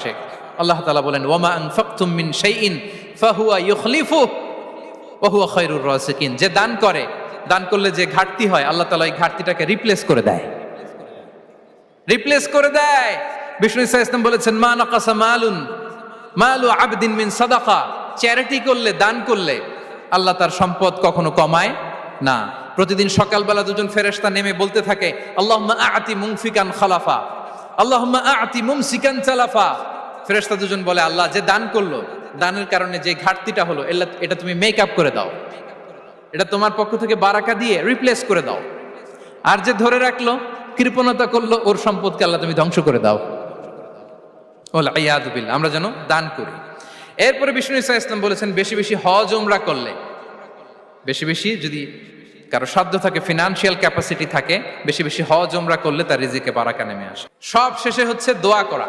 আসে। আল্লাহ তাআলা বলেন, ওয়ামা আনফাকতুম মিন শাইইন ফাহুয়া ইউখলিফুহু ওয়া হুয়া খায়রুর রাসিকিন। যে দান করে, দান করলে যে ঘাটতি হয়, আল্লাহ তাআলা এই ঘাটতিটাকে রিপ্লেস করে দেয়, রিপ্লেস করে দেয়। বিষ্ণু ইসা ইসলাম বলেছেন, মা নাকাসা মালু আবদিন মিন সাদাকা। চ্যারিটি করলে, দান করলে আল্লাহ তার সম্পদ কখনো কমায় না। প্রতিদিন সকালবেলা দুজন ফেরেশতা নেমে বলতে থাকে, আল্লাহুম্মা আ'তি মুনফিকান খালাফা, আল্লাহুম্মা আ'তি মুমসিকান চালাফা। ফেরেশতা দুজন বলে, আল্লাহ যে দান করলো, দানের কারণে যে ঘাটতিটা হলো, এটা তুমি মেক আপ করে দাও, এটা তোমার পক্ষ থেকে বারাকা দিয়ে রিপ্লেস করে দাও। আর যে ধরে রাখলো, কৃপণতা করলো, ওর সম্পদকে আল্লাহ তুমি ধ্বংস করে দাও। ওয়াল ইয়াদু বিল্লাহ। আমরা যেন দান করি। এরপরে বিষ্ণু ইসা ইসলাম বলেছেন, বেশি বেশি হজ উমরা করলে, বেশি বেশি যদি কারো সাধ্য থাকে, ফিনান্সিয়াল ক্যাপাসিটি থাকে, বেশি বেশি হজ উমরা করলে তার রিজিকে বারাকা নেমে আসে। সব শেষে হচ্ছে দোয়া করা।